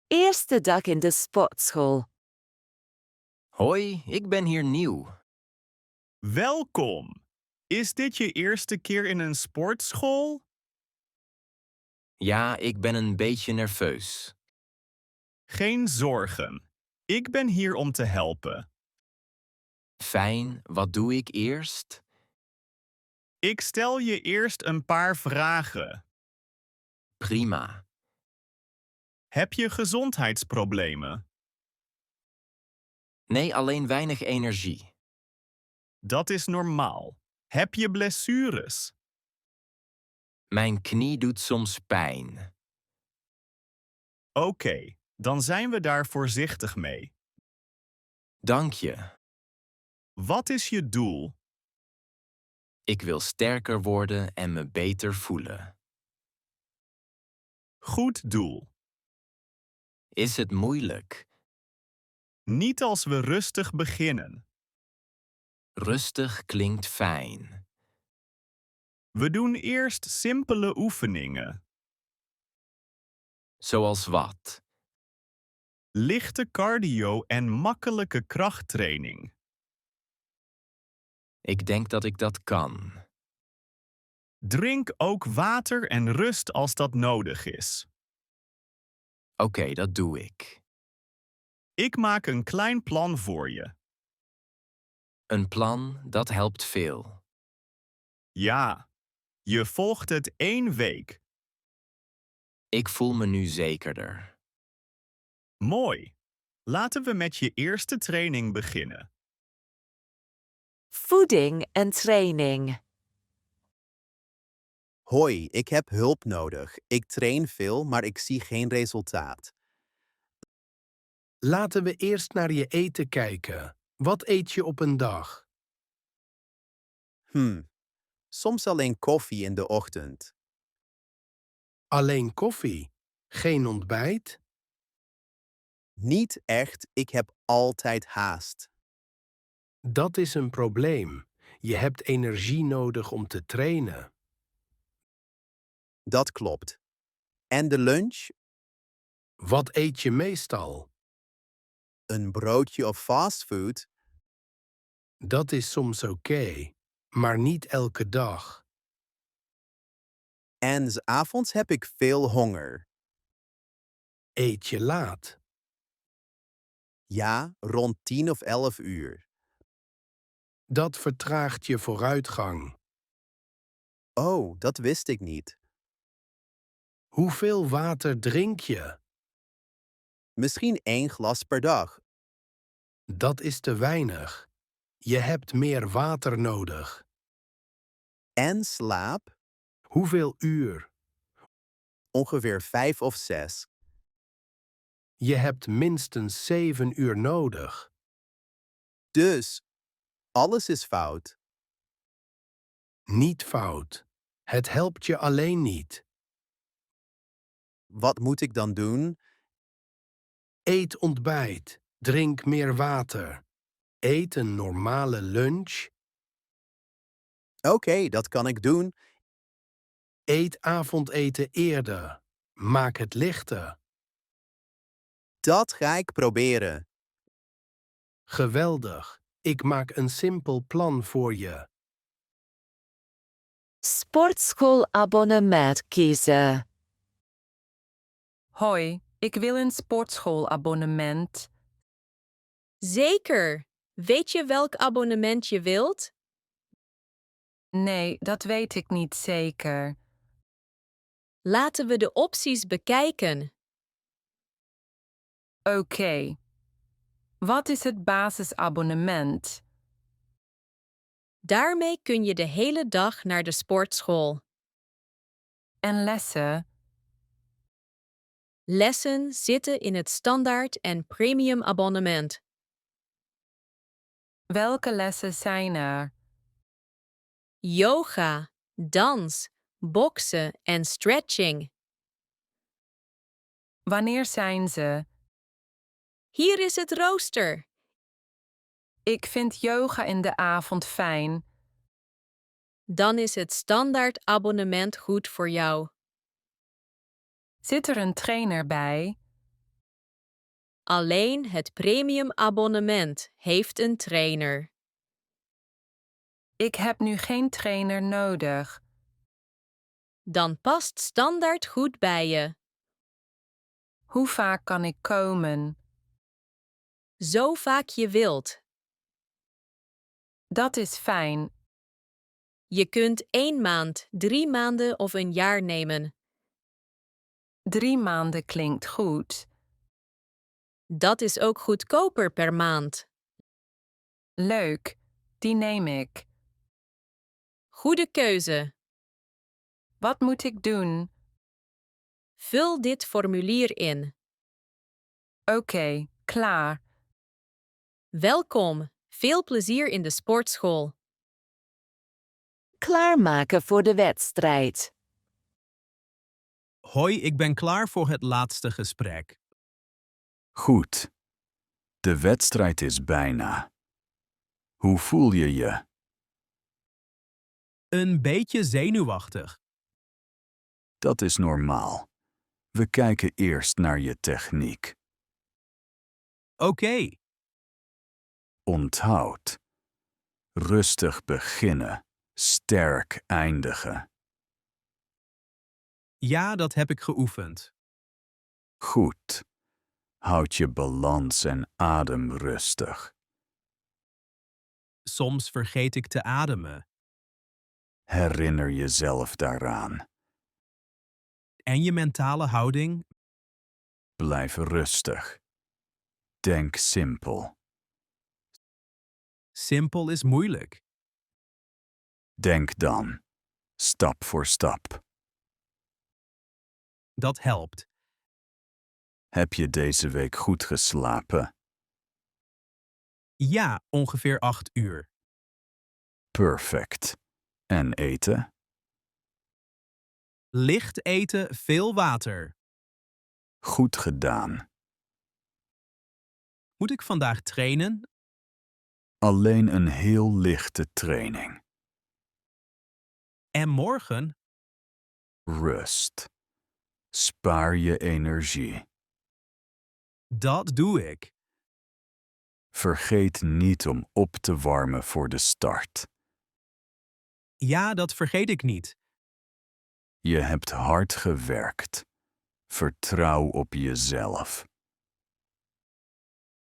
Eerste dag in de sportschool. Hoi, ik ben hier nieuw. Welkom! Is dit je eerste keer in een sportschool? Ja, ik ben een beetje nerveus. Geen zorgen. Ik ben hier om te helpen. Fijn, wat doe ik eerst? Ik stel je eerst een paar vragen. Prima. Heb je gezondheidsproblemen? Nee, alleen weinig energie. Dat is normaal. Heb je blessures? Mijn knie doet soms pijn. Oké, dan zijn we daar voorzichtig mee. Dank je. Wat is je doel? Ik wil sterker worden en me beter voelen. Goed doel. Is het moeilijk? Niet als we rustig beginnen. Rustig klinkt fijn. We doen eerst simpele oefeningen. Zoals wat? Lichte cardio en makkelijke krachttraining. Ik denk dat ik dat kan. Drink ook water en rust als dat nodig is. Oké, dat doe ik. Ik maak een klein plan voor je. Een plan, dat helpt veel. Ja, je volgt het 1 week. Ik voel me nu zekerder. Mooi. Laten we met je eerste training beginnen. Voeding en training. Hoi, ik heb hulp nodig. Ik train veel, maar ik zie geen resultaat. Laten we eerst naar je eten kijken. Wat eet je op een dag? Soms alleen koffie in de ochtend. Alleen koffie? Geen ontbijt? Niet echt, ik heb altijd haast. Dat is een probleem. Je hebt energie nodig om te trainen. Dat klopt. En de lunch? Wat eet je meestal? Een broodje of fastfood? Dat is soms oké, maar niet elke dag. En 's avonds heb ik veel honger. Eet je laat? Ja, rond 10 of 11 uur. Dat vertraagt je vooruitgang. Oh, dat wist ik niet. Hoeveel water drink je? Misschien 1 glas per dag. Dat is te weinig. Je hebt meer water nodig. En slaap? Hoeveel uur? Ongeveer 5 of 6. Je hebt minstens 7 uur nodig. Dus, alles is fout. Niet fout. Het helpt je alleen niet. Wat moet ik dan doen? Eet ontbijt. Drink meer water. Eet een normale lunch. Oké, dat kan ik doen. Eet avondeten eerder. Maak het lichter. Dat ga ik proberen. Geweldig. Ik maak een simpel plan voor je. Sportschoolabonnement kiezen. Hoi, ik wil een sportschoolabonnement. Zeker. Weet je welk abonnement je wilt? Nee, dat weet ik niet zeker. Laten we de opties bekijken. Oké. Wat is het basisabonnement? Daarmee kun je de hele dag naar de sportschool. En lessen? Lessen zitten in het standaard en premium abonnement. Welke lessen zijn er? Yoga, dans, boksen en stretching. Wanneer zijn ze? Hier is het rooster. Ik vind yoga in de avond fijn. Dan is het standaard abonnement goed voor jou. Zit er een trainer bij? Alleen het premiumabonnement heeft een trainer. Ik heb nu geen trainer nodig. Dan past standaard goed bij je. Hoe vaak kan ik komen? Zo vaak je wilt. Dat is fijn. Je kunt 1 maand, 3 maanden of een jaar nemen. 3 maanden klinkt goed. Dat is ook goedkoper per maand. Leuk, die neem ik. Goede keuze. Wat moet ik doen? Vul dit formulier in. Oké, klaar. Welkom. Veel plezier in de sportschool. Klaarmaken voor de wedstrijd. Hoi, ik ben klaar voor het laatste gesprek. Goed. De wedstrijd is bijna. Hoe voel je je? Een beetje zenuwachtig. Dat is normaal. We kijken eerst naar je techniek. Oké, Onthoud. Rustig beginnen, sterk eindigen. ja, dat heb ik geoefend. Goed. Houd je balans en adem rustig. Soms vergeet ik te ademen. Herinner jezelf daaraan. En je mentale houding? Blijf rustig. Denk simpel. Simpel is moeilijk. Denk dan. Stap voor stap. Dat helpt. Heb je deze week goed geslapen? Ja, ongeveer 8 uur. Perfect. En eten? Licht eten, veel water. Goed gedaan. Moet ik vandaag trainen? Alleen een heel lichte training. En morgen? Rust. Spaar je energie. Dat doe ik. Vergeet niet om op te warmen voor de start. Ja, dat vergeet ik niet. Je hebt hard gewerkt. Vertrouw op jezelf.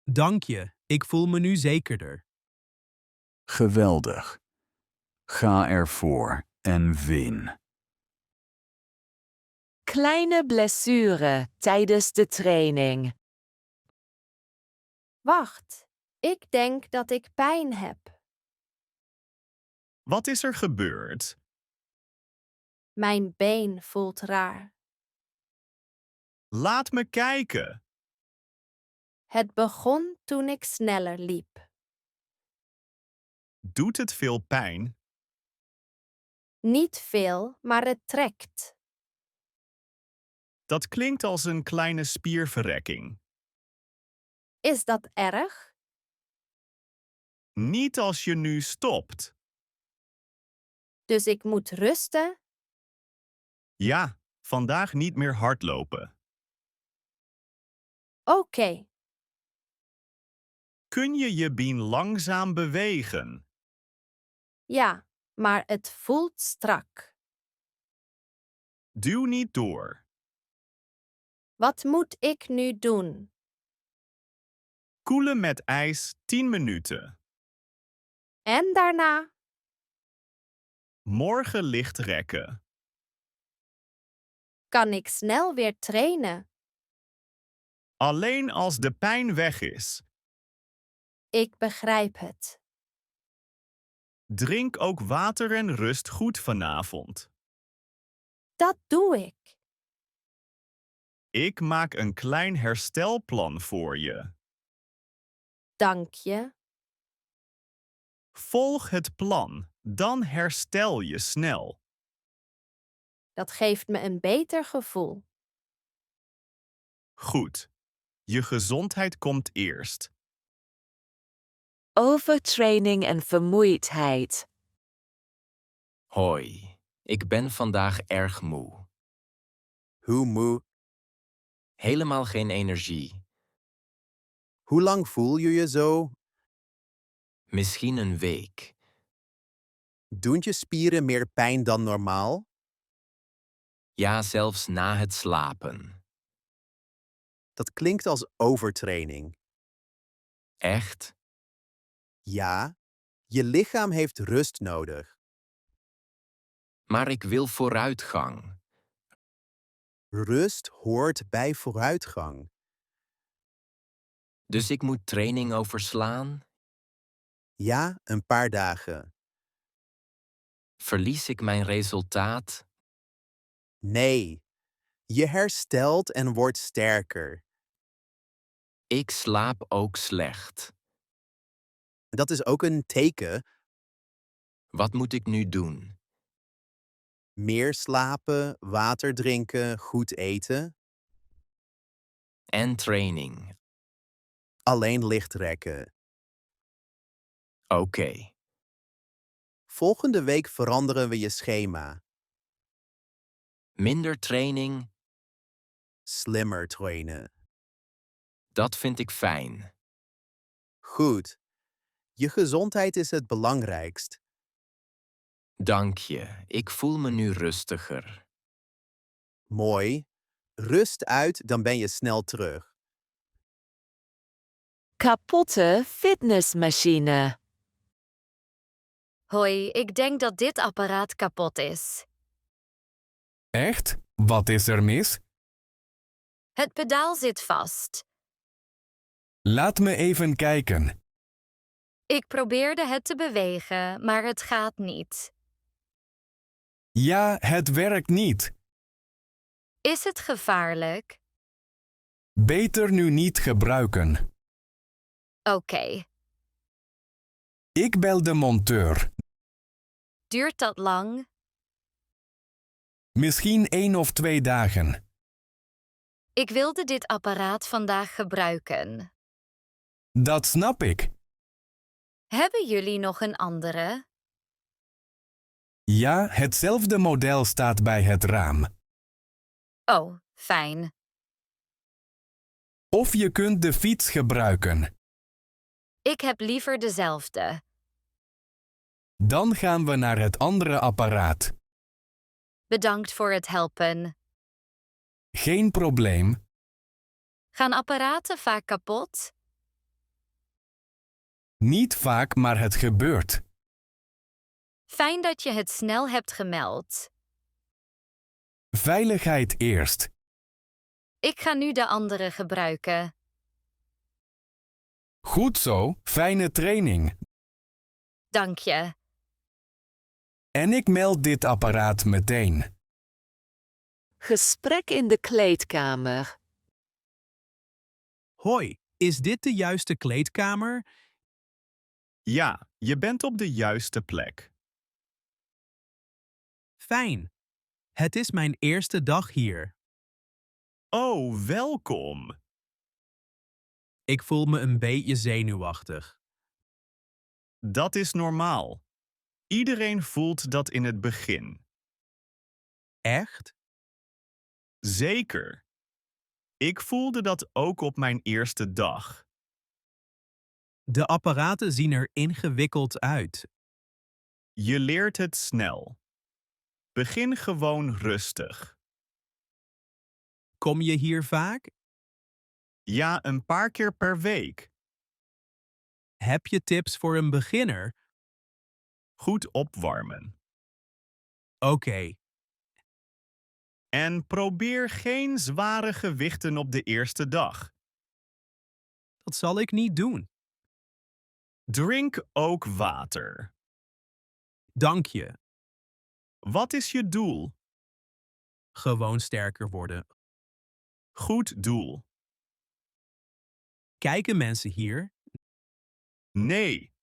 Dank je, ik voel me nu zekerder. Geweldig. Ga ervoor en win. Kleine blessure tijdens de training. Wacht, ik denk dat ik pijn heb. Wat is er gebeurd? Mijn been voelt raar. Laat me kijken. Het begon toen ik sneller liep. Doet het veel pijn? Niet veel, maar het trekt. Dat klinkt als een kleine spierverrekking. Is dat erg? Niet als je nu stopt. Dus ik moet rusten? Ja, vandaag niet meer hardlopen. Oké, Kun je je been langzaam bewegen? ja, maar het voelt strak. Duw niet door. Wat moet ik nu doen? Koelen met ijs 10 minuten. En daarna? Morgen licht rekken. Kan ik snel weer trainen? Alleen als de pijn weg is. Ik begrijp het. Drink ook water en rust goed vanavond. Dat doe ik. Ik maak een klein herstelplan voor je. Dank je. Volg het plan, dan herstel je snel. Dat geeft me een beter gevoel. Goed. Je gezondheid komt eerst. Overtraining en vermoeidheid. Hoi, ik ben vandaag erg moe. Hoe moe? Helemaal geen energie. Hoe lang voel je je zo? Misschien een week. Doen je spieren meer pijn dan normaal? Ja, zelfs na het slapen. Dat klinkt als overtraining. Echt? Ja, je lichaam heeft rust nodig. Maar ik wil vooruitgang. Rust hoort bij vooruitgang. Dus ik moet training overslaan? Ja, een paar dagen. Verlies ik mijn resultaat? Nee, je herstelt en wordt sterker. Ik slaap ook slecht. Dat is ook een teken. Wat moet ik nu doen? Meer slapen, water drinken, goed eten. En training. Alleen licht rekken. Oké. Volgende week veranderen we je schema. Minder training? Slimmer trainen. Dat vind ik fijn. Goed. Je gezondheid is het belangrijkst. Dank je. Ik voel me nu rustiger. Mooi. Rust uit, dan ben je snel terug. Kapotte fitnessmachine. Hoi, ik denk dat dit apparaat kapot is. Echt? Wat is er mis? Het pedaal zit vast. Laat me even kijken. Ik probeerde het te bewegen, maar het gaat niet. Ja, het werkt niet. Is het gevaarlijk? Beter nu niet gebruiken. Oké. Ik bel de monteur. Duurt dat lang? Misschien 1 of 2 dagen. Ik wilde dit apparaat vandaag gebruiken. Dat snap ik. Hebben jullie nog een andere? Ja, hetzelfde model staat bij het raam. Oh, fijn. Of je kunt de fiets gebruiken. Ik heb liever dezelfde. Dan gaan we naar het andere apparaat. Bedankt voor het helpen. Geen probleem. Gaan apparaten vaak kapot? Niet vaak, maar het gebeurt. Fijn dat je het snel hebt gemeld. Veiligheid eerst. Ik ga nu de andere gebruiken. Goed zo, fijne training. Dank je. En ik meld dit apparaat meteen. Gesprek in de kleedkamer. Hoi, is dit de juiste kleedkamer? Ja, je bent op de juiste plek. Fijn. Het is mijn eerste dag hier. Oh, welkom. Ik voel me een beetje zenuwachtig. Dat is normaal. Iedereen voelt dat in het begin. Echt? Zeker. Ik voelde dat ook op mijn eerste dag. De apparaten zien er ingewikkeld uit. Je leert het snel. Begin gewoon rustig. Kom je hier vaak? Ja, een paar keer per week. Heb je tips voor een beginner? Goed opwarmen. Oké. En probeer geen zware gewichten op de eerste dag. Dat zal ik niet doen. Drink ook water. Dank je. Wat is je doel? Gewoon sterker worden. Goed doel. Kijken mensen hier? Nee.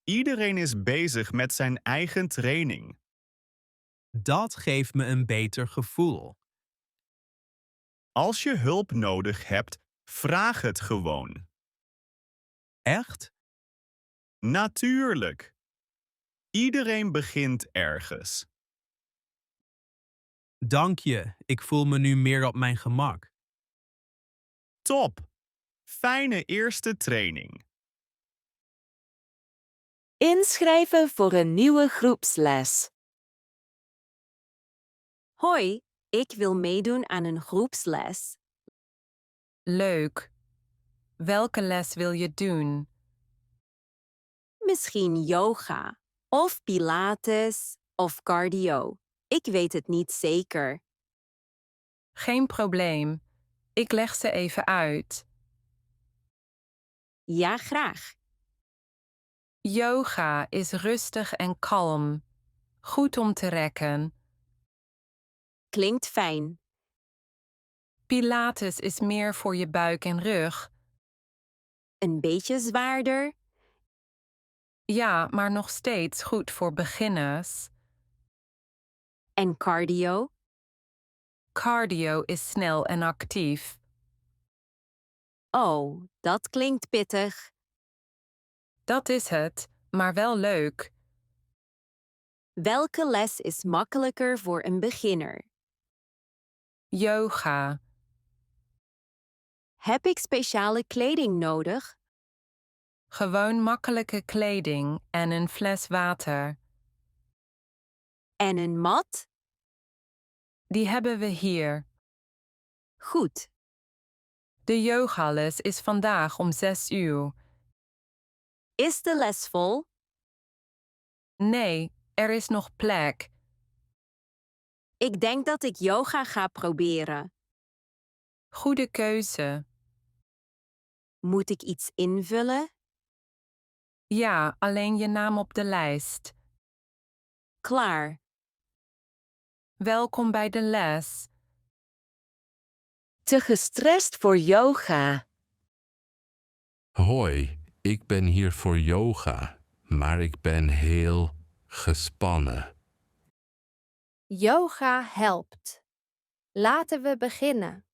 Iedereen is bezig met zijn eigen training. Dat geeft me een beter gevoel. Als je hulp nodig hebt, vraag het gewoon. Echt? Natuurlijk. Iedereen begint ergens. Dank je. Ik voel me nu meer op mijn gemak. Top. Fijne eerste training. Inschrijven voor een nieuwe groepsles. Hoi, ik wil meedoen aan een groepsles. Leuk. Welke les wil je doen? Misschien yoga, of pilates, of cardio. Ik weet het niet zeker. Geen probleem. Ik leg ze even uit. Ja, graag. Yoga is rustig en kalm. Goed om te rekken. Klinkt fijn. Pilates is meer voor je buik en rug. Een beetje zwaarder. Ja, maar nog steeds goed voor beginners. En cardio? Cardio is snel en actief. Oh, dat klinkt pittig. Dat is het, maar wel leuk. Welke les is makkelijker voor een beginner? Yoga. Heb ik speciale kleding nodig? Gewoon makkelijke kleding en een fles water. En een mat? Die hebben we hier. Goed. De yogales is vandaag om 6 uur. Is de les vol? Nee, er is nog plek. Ik denk dat ik yoga ga proberen. Goede keuze. Moet ik iets invullen? Ja, alleen je naam op de lijst. Klaar. Welkom bij de les. Te gestrest voor yoga. Hoi, ik ben hier voor yoga, maar ik ben heel gespannen. Yoga helpt. Laten we beginnen.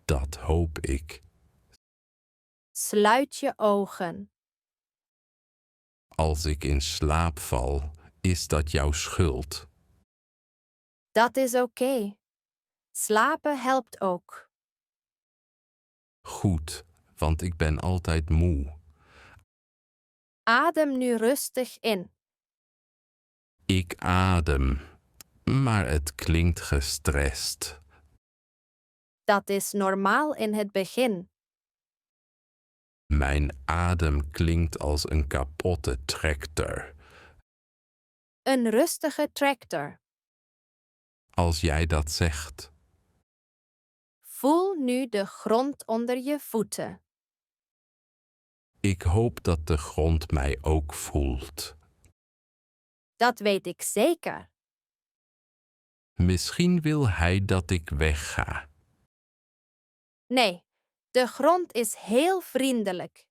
Dat hoop ik. Sluit je ogen. Als ik in slaap val, is dat jouw schuld. Dat is oké. Slapen helpt ook. Goed, want ik ben altijd moe. Adem nu rustig in. Ik adem, maar het klinkt gestrest. Dat is normaal in het begin. Mijn adem klinkt als een kapotte tractor. Een rustige tractor. Als jij dat zegt. Voel nu de grond onder je voeten. Ik hoop dat de grond mij ook voelt. Dat weet ik zeker. Misschien wil hij dat ik wegga. Nee, de grond is heel vriendelijk.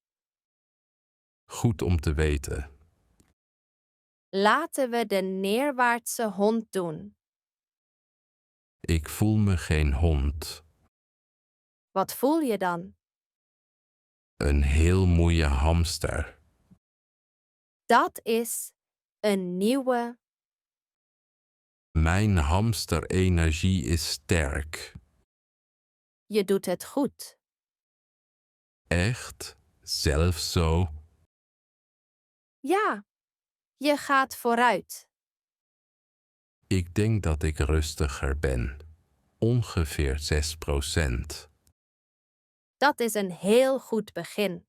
Goed om te weten. Laten we de neerwaartse hond doen. Ik voel me geen hond. Wat voel je dan? Een heel moeie hamster. Dat is een nieuwe. Mijn hamsterenergie is sterk. Je doet het goed. Echt? Zelf zo? Ja, je gaat vooruit. Ik denk dat ik rustiger ben. Ongeveer 6%. Dat is een heel goed begin.